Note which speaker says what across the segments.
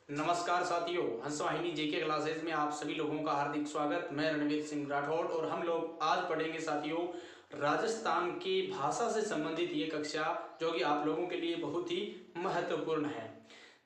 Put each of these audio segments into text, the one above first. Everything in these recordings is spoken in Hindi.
Speaker 1: नमस्कार साथियों, हंसवाहिनी जेके क्लासेज में आप सभी लोगों का हार्दिक स्वागत। मैं रणवीर सिंह राठौड़ और हम लोग आज पढ़ेंगे साथियों राजस्थान की भाषा से संबंधित ये कक्षा, जो कि आप लोगों के लिए बहुत ही महत्वपूर्ण है।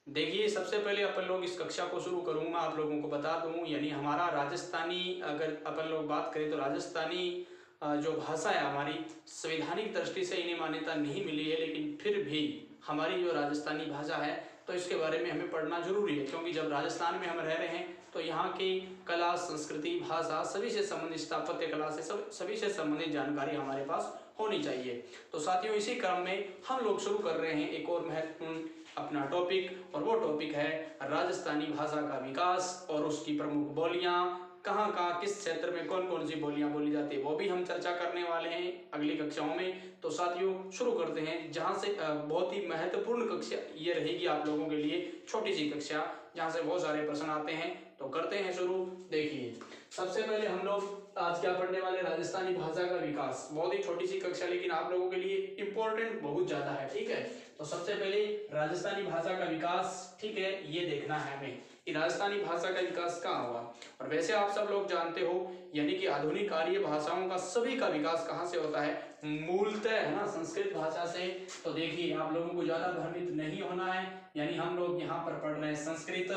Speaker 1: देखिए, सबसे पहले अपन लोग इस कक्षा को शुरू करूंगा, आप लोगों को बता दूं, यानी हमारा राजस्थानी, अगर अपन लोग बात करें तो राजस्थानी जो भाषा है हमारी, संवैधानिक दृष्टि से इन्हें मान्यता नहीं मिली है, लेकिन फिर भी हमारी जो राजस्थानी भाषा है तो इसके बारे में हमें पढ़ना जरूरी है, क्योंकि जब राजस्थान में हम रह रहे हैं तो यहाँ की कला, संस्कृति, भाषा सभी से संबंधित, स्थापत्य कला से सभी से संबंधित जानकारी हमारे पास होनी चाहिए। तो साथियों, इसी क्रम में हम लोग शुरू कर रहे हैं एक और महत्वपूर्ण अपना टॉपिक, और वो टॉपिक है राजस्थानी भाषा का विकास और उसकी प्रमुख बोलियां, कहाँ कहाँ किस क्षेत्र में कौन कौन सी बोलियां बोली जाती है, वो भी हम चर्चा करने वाले हैं अगली कक्षाओं में। तो साथियों शुरू करते हैं, जहाँ से बहुत ही महत्वपूर्ण कक्षा ये रहेगी आप लोगों के लिए, छोटी सी कक्षा जहाँ से बहुत सारे प्रश्न आते हैं। तो करते हैं शुरू। देखिए, सबसे पहले हम लोग आज क्या पढ़ने वाले, राजस्थानी भाषा का विकास। बहुत ही छोटी सी कक्षा, लेकिन आप लोगों के लिए इंपॉर्टेंट बहुत ज्यादा है, ठीक है। तो सबसे पहले राजस्थानी भाषा का विकास, ठीक है, ये देखना है हमें कि राजस्थानी भाषा का विकास कहाँ हुआ। और वैसे आप सब लोग जानते हो, यानी कि आधुनिक आर्य भाषाओं का सभी का विकास कहाँ से होता है, मूलतः, है ना, संस्कृत भाषा से। तो देखिए, आप लोगों को ज्यादा भ्रमित नहीं होना है, यानी हम लोग यहाँ पर पढ़ रहे हैं संस्कृत,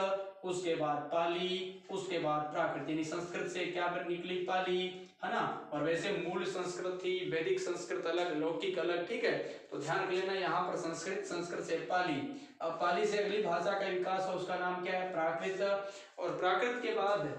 Speaker 1: उसके बाद पाली, उसके बाद प्राकृत, यानी संस्कृत से क्या निकली, पाली, है ना। और वैसे मूल संस्कृत थी, वैदिक संस्कृत अलग, लौकिक अलग, ठीक है। तो ध्यान लेना, यहाँ पर संस्कृत, संस्कृत से पाली, अब पाली से अगली भाषा का विकास है, उसका नाम क्या है, प्राकृत। और प्राकृत के बाद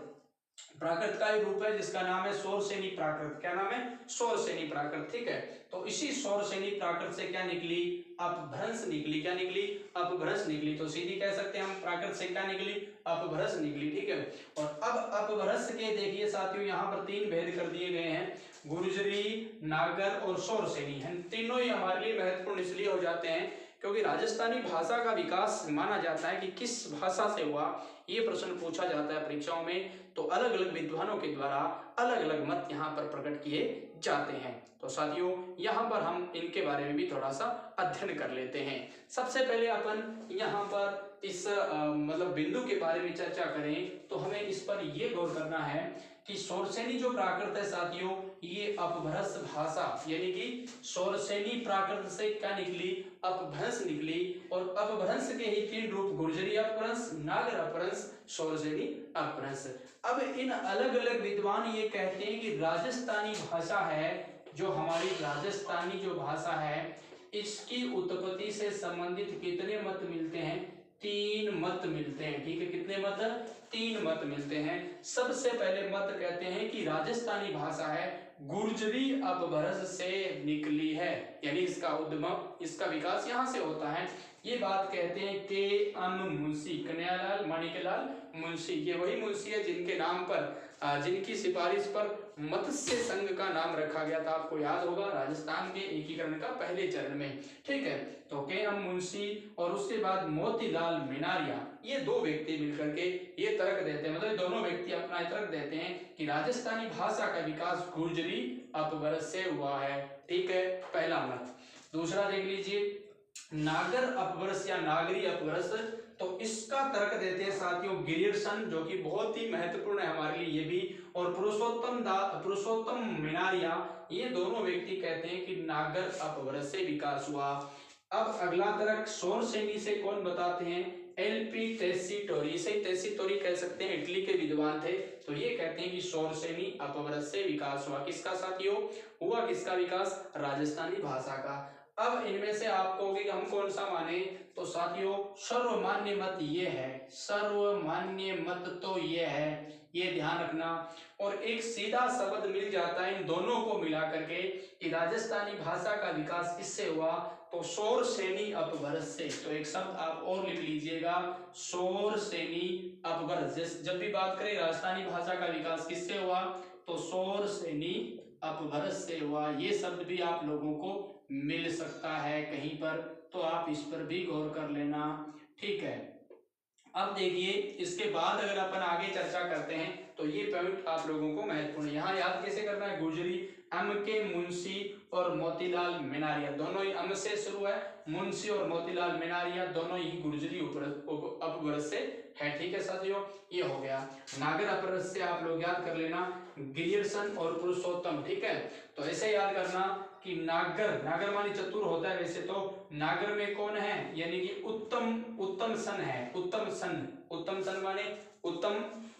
Speaker 1: प्राकृत का एक रूप है जिसका नाम है सौरसेनी प्राकृत। क्या नाम है, सौरसेनी प्राकृत, ठीक है। तो इसी सौरसेनी प्राकृत से क्या निकली, अपभ्रंश निकली। क्या निकली, अपभ्रंश निकली। तो सीधी कह सकते हैं हम, प्राकृत से क्या निकली, अपभ्रंश निकली, ठीक है। और अब अपभ्रंश के देखिए साथियों, यहाँ पर तीन भेद कर दिए गए हैं, गुर्जरी, नागर और सौरसेनी। तीनों ही हमारे लिए महत्वपूर्ण इसलिए हो जाते हैं क्योंकि राजस्थानी भाषा का विकास माना जाता है कि किस भाषा से हुआ, ये प्रश्न पूछा जाता है परीक्षाओं में। तो अलग अलग विद्वानों के द्वारा अलग अलग मत यहाँ पर प्रकट किए जाते हैं। तो साथियों, यहाँ पर हम इनके बारे में भी थोड़ा सा अध्ययन कर लेते हैं। सबसे पहले अपन यहाँ पर इस मतलब बिंदु के बारे में चर्चा करें तो हमें इस पर यह गौर करना है कि सौरसेनी जो प्राकृत है साथियों, ये अपभ्रंश भाषा, यानी कि सौरसेनी प्राकृत से क्या निकली, अपभ्रंश निकली। और अपभ्रंश के ही तीन रूप, गुर्जरी अपभ्रंश, नागर अपभ्रंश, सौरसेनी अपभ्रंश। अब इन अलग अलग विद्वान ये कहते हैं कि राजस्थानी भाषा है, जो हमारी राजस्थानी जो भाषा है, इसकी उत्पत्ति से संबंधित कितने मत मिलते हैं, तीन मत मिलते हैं, ठीक है। कितने मत, तीन मत मिलते हैं। सबसे पहले मत कहते हैं कि राजस्थानी भाषा है गुर्जरी अपभ्रंश से निकली है, यानी इसका उद्गम, इसका विकास यहां से होता है। ये बात कहते हैं के एम मुंशी, कन्हैयालाल माणिक्यलाल मुंशी। ये वही मुंशी है जिनके नाम पर, जिनकी सिफारिश पर मत्स्य संघ का नाम रखा गया था, आपको याद होगा, राजस्थान के एकीकरण का पहले चरण में, ठीक है। तो के एम मुंशी और उसके बाद मोतीलाल मीनारिया, ये दो व्यक्ति मिलकर के ये तर्क देते हैं, मतलब दोनों व्यक्ति अपना तर्क देते हैं कि राजस्थानी भाषा का विकास गुर्जरी अपभ्रंश से हुआ है, ठीक है, पहला मत। दूसरा देख लीजिए, नागर अपभ्रंश या नागरी अपभ्रंश, तो इसका तर्क देते हैं साथियों गिरियर्सन, जो कि बहुत ही महत्वपूर्ण है हमारे लिए ये भी, और पुरुषोत्तम मिनारिया, ये दोनों व्यक्ति कहते हैं कि नागर अपभ्रंश से विकास हुआ। अब अगला तर्क सौरसेनी से कौन बताते हैं, एलपी टेसीटोरी, इसे टेसीटोरी कह सकते हैं, इटली के विद्वान थे। तो ये कहते हैं कि सौरसेनी अपभ्रंश से विकास हुआ। किसका साथियों, हुआ किसका विकास, राजस्थानी भाषा का। अब इनमें से आप कहोगे कि हम कौन सा माने, तो साथियों सर्वमान्य मत ये है, सर्वमान्य मत तो ये है, ये ध्यान रखना। और एक सीधा शब्द मिल जाता है इन दोनों को मिला करके कि राजस्थानी भाषा का विकास किससे हुआ, तो सौरसेनी अपभ्रंश से। तो एक शब्द आप और लिख लीजिएगा, सौरसेनी अपभ्रंश। जब भी बात करें राजस्थानी भाषा का विकास किससे हुआ, तो सौरसेनी अपभ्रंश से हुआ। ये शब्द भी आप लोगों को मिल सकता है कहीं पर, तो आप इस पर भी गौर कर लेना, ठीक है। अब देखिए इसके बाद अगर अपन आगे चर्चा करते हैं तो ये पॉइंट आप लोगों को महत्वपूर्ण है। यहाँ याद कैसे करना है, गुजरी, एम के मुंशी और मोतीलाल मिनारिया, दोनों ही एम से शुरू है, मुंशी और मोतीलाल मिनारिया दोनों ही गुर्जरी अपभ्रंश से है। ठीक है साथियों, ये हो गया। नागर अपभ्रंश से आप लोग याद कर लेना ग्रियर्सन और पुरुषोत्तम। ठीक है, तो ऐसे याद करना कि नागर मानी चतुर होता है, वैसे तो नागर में कौन है, यानी कि उत्तम सन है, उत्तम सन माने उत्तम,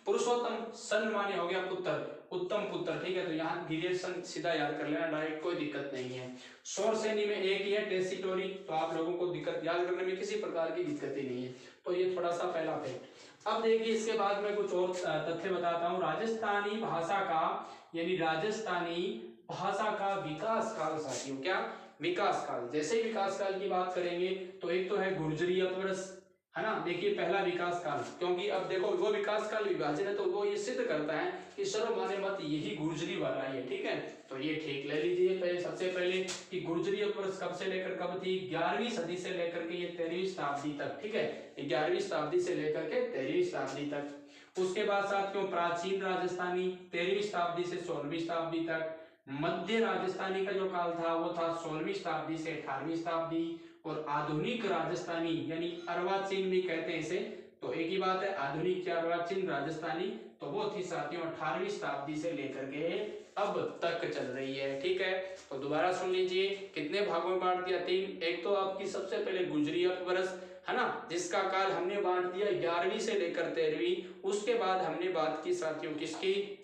Speaker 1: पुरुषोत्तम, सन माने हो गया पुत्र, उत्तम पुत्र। ठीक है, तो यहाँ गिरियर्सन सीधा याद कर लेना डायरेक्ट, कोई दिक्कत नहीं है। सौर सैनी में एक ही है टेसिटोरी, तो आप लोगों को दिक्कत याद करने में किसी प्रकार की दिक्कत ही नहीं है। तो ये थोड़ा सा पहला फैक्ट। अब देखिए इसके बाद मैं कुछ और तथ्य बताता हूँ। राजस्थानी भाषा का, यानी राजस्थानी भाषा का विकास काल साथियों, क्या विकास काल। जैसे ही विकास काल की बात करेंगे तो एक तो है गुर्जरी अपभ्रंश, है ना। देखिए पहला विकास काल, क्योंकि अब देखो वो विकास काल विभाजन है तो वो ये सिद्ध करता है कि सर्वमान्य मत यही गुर्जरी वाला ही है। ठीक है, तो ये ठीक ले लीजिए पहले, सबसे पहले कि गुर्जरी अपभ्रंश कब से लेकर कब थी, 11वीं सदी से लेकर के ये 13वीं शताब्दी तक। ठीक है, 11वीं शताब्दी से लेकर के 13वीं शताब्दी तक। उसके बाद साथियों प्राचीन राजस्थानी 13वीं शताब्दी से 16वीं शताब्दी तक। मध्य राजस्थानी का जो काल था वो था 16वीं शताब्दी से 18वीं शताब्दी। और आधुनिक राजस्थानी यानी अर्वाचीन भी कहते हैं इसे, तो एक ही बात है आधुनिक या अर्वाचीन राजस्थानी, तो वो थी साथियों 18वीं शताब्दी से लेकर के अब तक चल रही है। ठीक है, तो दोबारा सुन लीजिए कितने भागों में बांट दिया, 3। एक तो आपकी सबसे पहले गुर्जरी अपभ्रंश, है ना, जिसका काल हमने बांट दिया 11वीं से लेकर 13वीं। उसके बाद हमने बात की साथियों किसकी,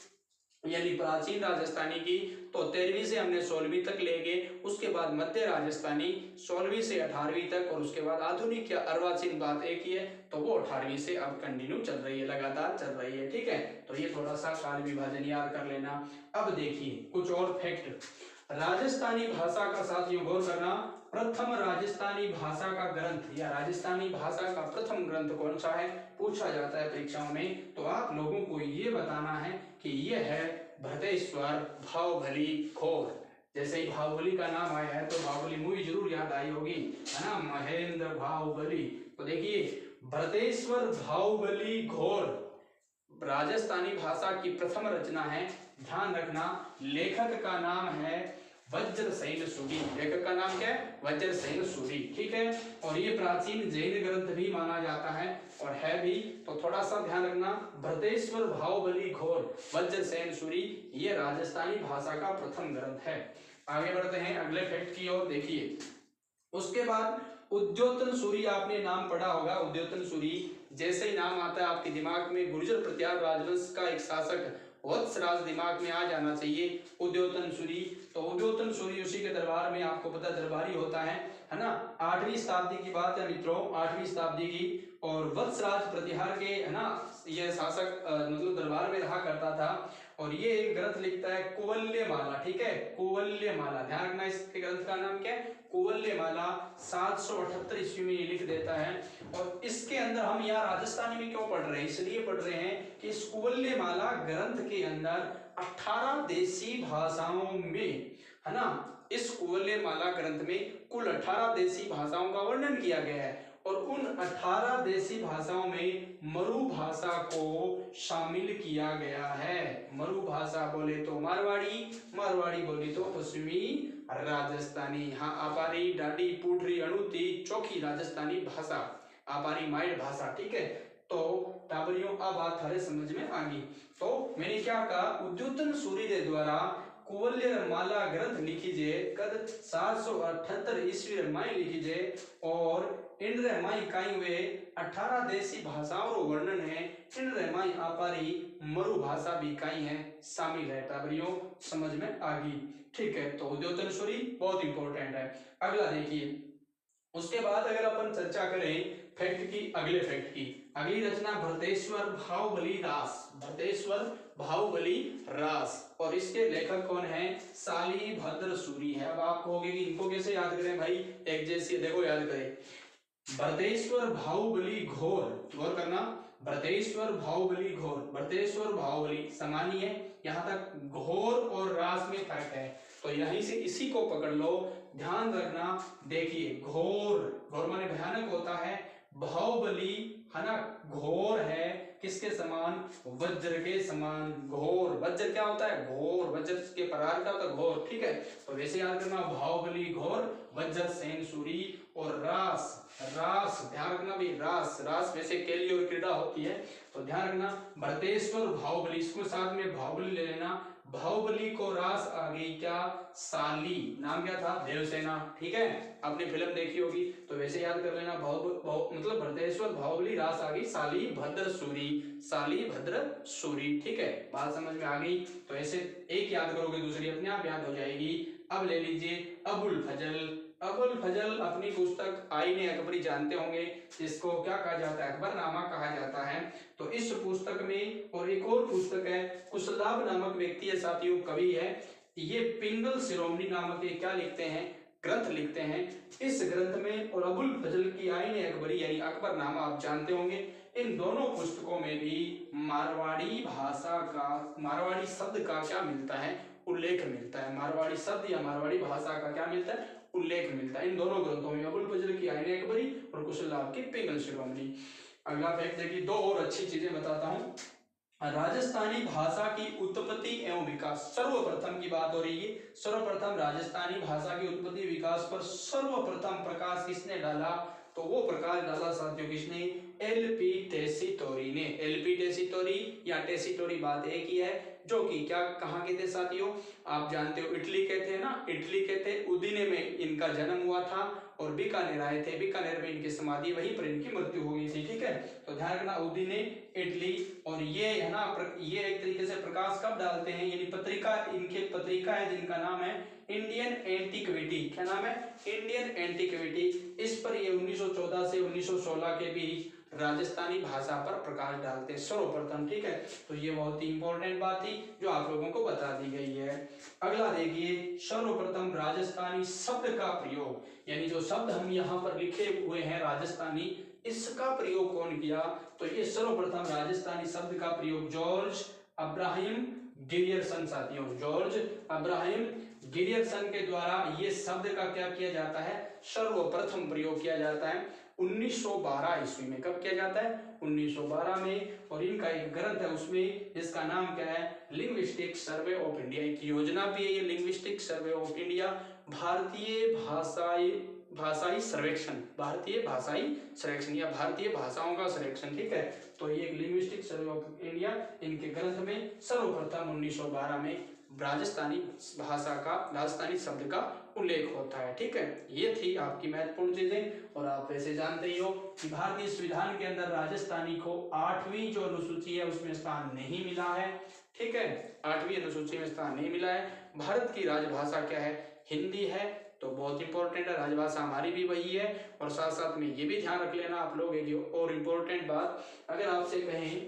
Speaker 1: यानी प्राचीन राजस्थानी की, तो 13वीं से हमने 16वीं तक ले गए। उसके बाद मध्य राजस्थानी 16वीं से 18वीं तक, और उसके बाद आधुनिक या अर्वाचीन बात एक ही है, तो वो 18वीं से अब कंटिन्यू चल रही है, लगातार चल रही है। ठीक है, तो ये थोड़ा सा काल विभाजन याद कर लेना। अब देखिए कुछ और फैक्ट, राजस्थानी भाषा का साथियों गौर करना, प्रथम राजस्थानी भाषा का ग्रंथ या राजस्थानी भाषा का प्रथम ग्रंथ कौन सा है, पूछा जाता है परीक्षाओं में। तो आप लोगों को ये बताना है कि ये है भृतेश्वर भावभली घोर। जैसे ही बाहुबली का नाम आया है तो बाहुबली मूवी जरूर याद आई होगी, है ना, महेंद्र बाहुबली। तो देखिए भृतेश्वर भाहुबली घोर राजस्थानी भाषा की प्रथम रचना है। ध्यान रखना लेखक का नाम है वज्रसेन सूरी। लेखक का नाम क्या है, वज्रसेन सूरी। ठीक है, और ये प्राचीन जैन ग्रंथ भी माना जाता है और है भी, तो थोड़ा सा ध्यान रखना। भृतेश्वर भाहुबली घोर वज्रसेन सूरी, ये राजस्थानी भाषा का प्रथम ग्रंथ है। आगे बढ़ते हैं अगले फैक्ट की ओर। देखिए उसके बाद उद्योतन सूरी, आपने नाम पढ़ा होगा उद्योतन सूरी। जैसे ही नाम आता है आपके दिमाग में गुर्जर प्रत्यार राजवंश का एक शासक वत्सराज दिमाग में आ जाना चाहिए, उद्योतन सूरी। तो उद्योतन सूरी उसी के दरबार में, आपको पता दरबारी होता है ना। 8वीं शताब्दी की बात है मित्रों, 8वीं शताब्दी की। और वत्सराज प्रतिहार के, है ना, यह शासक मतलब दरबार में रहा करता था। और ये एक ग्रंथ लिखता है कुवल्यमाला। ठीक है, कुवल्यमाला, ध्यान रखना इसके ग्रंथ का नाम क्या है, कुवल्यमाला। 778 ईस्वी में ये लिख देता है। और इसके अंदर हम यहाँ राजस्थानी में क्यों पढ़ रहे हैं, इसलिए पढ़ रहे हैं कि इस कुवल्यमाला ग्रंथ के अंदर 18 देशी भाषाओं में, है ना, इस कुवल्यमाला ग्रंथ में कुल 18 देशी भाषाओं का वर्णन किया गया है। और उन 18 देशी भाषाओं में मरु भाषा को शामिल किया गया है। मरु भाषा बोले तो मारवाड़ी, मारवाड़ी बोले तो पश्चिमी राजस्थानी। हाँ, आपारी, डाडी, पुडरी, अणुती, चौखी राजस्थानी भाषा, आपारी माइड भाषा। ठीक है, तो टाबरियों अब बात थारे समझ में आ गई। तो मैंने क्या कहा, उद्योतन सूरी के द्वारा कुवल्यमाला ग्रंथ लिखीजिए, कद 778 ईस्वी में लिखीजिए। और इन रहमाई काई हुए 18 देशी भाषाओं का वर्णन है। इन रहमाई आपारी मरु भाषा भी काई है, शामिल है। टाबरियों समझ में आ गई। ठीक है, तो उद्योतन सूरी बहुत इंपॉर्टेंट है। अगला देखिए, उसके बाद अगर अपन चर्चा करें फैक्ट की, अगले फैक्ट की, अगली रचना भृतेश्वर भाहुबली रास, भृतेश्वर भाहुबली रास। और इसके लेखक कौन है, शालिभद्र सूरी है। अब आप कहोगे कि इनको कैसे याद करें भाई, एक जैसी, देखो याद करें, भृतेश्वर भाहुबली घोर, गौर करना, भृतेश्वर भाहुबली घोर, भृतेश्वर भाहुबली समान ही है, यहाँ तक घोर और रास में फर्क है, तो यहीं से इसी को पकड़ लो। ध्यान रखना, देखिए घोर, घोर माने भयानक होता है, बाहुबली है ना, घोर है किसके समान, वज्र के समान। घोर, वज्र क्या होता है, घोर, वज्र के प्रहार क्या होता है, घोर, ठीक है। तो वैसे याद करना, बाहुबली घोर, वज्र सेन सूरी। और रास, रास ध्यान रखना भी, रास, रास वैसे केली और क्रीड़ा होती है, तो ध्यान रखना। भरतेश्वर बाहुबली, इसको साथ में बाहुबली ले लेना। बाहुबली को रास आ गई क्या, साली, नाम क्या था, देवसेना, ठीक है, आपने फिल्म देखी होगी, तो वैसे याद कर लेना। मतलब भरतेश्वर बाहुबली, रास आ गई साली भद्र सूरी, साली भद्र सूरी, ठीक है, बात समझ में आ गई। तो ऐसे एक याद करोगे दूसरी अपने आप याद हो जाएगी। अब ले लीजिए अबुल फजल। अबुल फजल अपनी पुस्तक आईने अकबरी जानते होंगे, जिसको क्या कहा जाता है, अकबरनामा कहा जाता है। तो इस पुस्तक में, और एक और पुस्तक है, कुशलाभ नामक व्यक्ति है साथियों, कवि है, ये पिंगल शिरोमणि नामक ये क्या लिखते हैं, ग्रंथ लिखते हैं। इस ग्रंथ में और अबुल फजल की आईने अकबरी यानी अकबरनामा आप जानते होंगे। इन दोनों पुस्तकों में भी मारवाड़ी भाषा का, मारवाड़ी शब्द का क्या मिलता है, उल्लेख मिलता है। मारवाड़ी शब्द या मारवाड़ी भाषा का क्या मिलता है, उल्लेख मिलता है इन दोनों ग्रंथों में, अबुल फजल की आईने अकबरी और कुशलाभ की पिंगल शिरोमणि। अगला फैक्ट देखिए, दो और अच्छी चीजें बताता हूं। राजस्थानी भाषा की उत्पत्ति एवं विकास, सर्वप्रथम की बात हो रही है। सर्वप्रथम राजस्थानी भाषा की उत्पत्ति विकास पर सर्वप्रथम प्रकाश किसने डाला, तो वो प्रकाश डाला साथियों किसने, एलपी टेसीटोरी ने। एलपी टेसीटोरी या टेसीटोरी बात एक ही है, जो कि क्या कहाँ के थे साथियों, आप जानते हो इटली के थे ना, इटली के थे, उदीने में इनका जन्म हुआ था और बीकानेर आए थे, बीकानेर में इनकी समाधि, वहीं पर इनकी मृत्यु हो गई थी, ठीक है। तो ध्यान रखना, उदीने, इटली, और ये है ना, ये एक तरीके से प्रकाश कब डालते हैं, यानी पत्रिका, इनके पत्रिका है जिनका नाम है इंडियन एंटीक्विटी, क्या नाम है, इंडियन एंटीक्विटी। इस पर ये 1914 से 1916 के बीच राजस्थानी भाषा पर प्रकाश डालते हैं सर्वप्रथम, ठीक है। तो ये बहुत ही इंपॉर्टेंट बात थी जो आप लोगों को बता दी गई है। अगला देखिए, सर्वप्रथम राजस्थानी शब्द का प्रयोग, यानी जो शब्द हम यहाँ पर लिखे हुए हैं राजस्थानी, इसका प्रयोग कौन किया, तो ये सर्वप्रथम राजस्थानी शब्द का प्रयोग जॉर्ज अब्राहम गिरियर्सन साथियों, जॉर्ज अब्राहम गिरियर्सन के द्वारा ये शब्द का क्या किया जाता है, सर्वप्रथम प्रयोग किया जाता है 1912 ईस्वी में। कब किया जाता है, 1912 में। और इनका एक ग्रंथ है उसमें, जिसका नाम क्या है, लिंग्विस्टिक सर्वे ऑफ इंडिया। एक योजना भी है ये लिंग्विस्टिक सर्वे ऑफ इंडिया, भारतीय भाषाई सर्वेक्षण, भारतीय भाषाई सर्वेक्षण या भारतीय भाषाओं का सर्वेक्षण, ठीक है। तो ये एक लिंग्विस्टिक सर्वे ऑफ इंडिया, इनके ग्रंथ में सर्वप्रथम 1912 में राजस्थानी भाषा का, राजस्थानी शब्द का उल्लेख होता है, ठीक है। ये थी आपकी महत्वपूर्ण चीजें। और आप वैसे जानते ही हो कि भारतीय संविधान के अंदर राजस्थानी को 8वीं जो अनुसूची है उसमें स्थान नहीं मिला है, ठीक है, 8वीं अनुसूची में स्थान नहीं मिला है। भारत की राजभाषा क्या है, हिंदी है, तो बहुत इंपॉर्टेंट है, राजभाषा हमारी भी वही है। और साथ साथ में ये भी ध्यान रख लेना आप लोग, एक और इम्पोर्टेंट बात, अगर आपसे कहें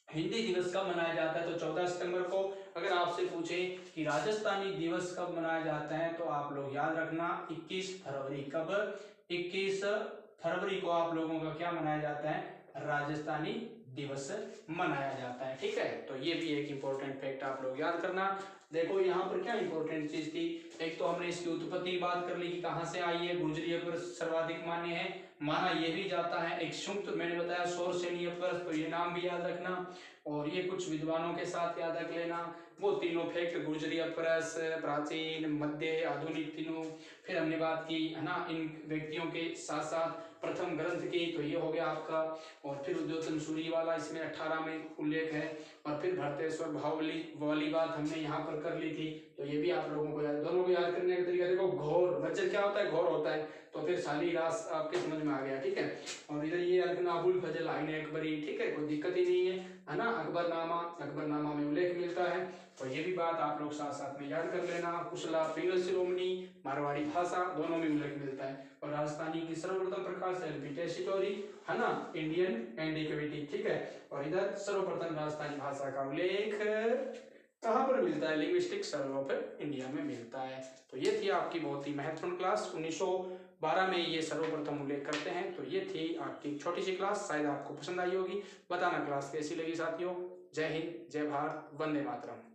Speaker 1: हिंदी दिवस कब मनाया जाता है तो 14 सितंबर को। अगर आपसे पूछें कि राजस्थानी दिवस कब मनाया जाता है तो आप लोग याद रखना 21 फरवरी। कब, 21 फरवरी को आप लोगों का क्या मनाया जाता है, राजस्थानी दिवस मनाया जाता है, ठीक है। तो ये भी एक इंपॉर्टेंट फैक्ट आप लोग याद करना। देखो यहाँ पर क्या इंपॉर्टेंट चीज थी, एक तो हमने इसकी उत्पत्ति की बात कर ली कि कहाँ से आई है, गुर्जरी अपभ्रंश सर्वाधिक मान्य है, माना ये भी जाता है। एक संयुक्त मैंने बताया सौरसेनी अपभ्रंश, तो ये नाम भी याद रखना। और ये कुछ विद्वानों के साथ याद रख लेना, वो तीनों फैक्ट, गुर्जरी अपभ्रंश, प्राचीन, मध्य, आधुनिक, तीनों। फिर हमने बात की है ना इन व्यक्तियों के साथ साथ प्रथम ग्रंथ की, तो ये हो गया आपका। और फिर उद्योतन सूरी वाला इसमें 18 में उल्लेख है। और फिर भरतेश्वर बाहुबली वाली बात हमने यहाँ पर कर ली थी, तो ये भी आप लोगों को याद, दोनों को याद करने का तरीका देखो। घोर, वज्र क्या होता है, घोर होता है, तो फिर साली रास आपके समझ में आ गया, ठीक है। और इधर ये अबुल फजल आईने अकबरी, ठीक है, कोई दिक्कत ही नहीं है ना। अकबरनामा, अकबरनामा में उल्लेख मिलता है, तो ये भी बात आप लोग साथ साथ में याद कर लेना। कुशला, पिंगल शिरोमणि, मारवाड़ी भाषा, दोनों में उल्लेख मिलता है। और राजस्थानी की सर्वप्रथम प्रकाश एलपी टेसीटोरी, है ना, इंडियन एंटीक्विटी, ठीक है। और इधर सर्वप्रथम राजस्थानी भाषा का उल्लेख कहाँ पर मिलता है, लिंग्विस्टिक सर्वे ऑफ इंडिया में मिलता है। तो ये थी आपकी बहुत ही महत्वपूर्ण क्लास, 1912 में ये सर्वप्रथम उल्लेख करते हैं। तो ये थी आपकी छोटी सी क्लास, शायद आपको पसंद आई होगी। बताना क्लास कैसी लगी साथियों। जय हिंद, जय भारत, वंदे मातरम।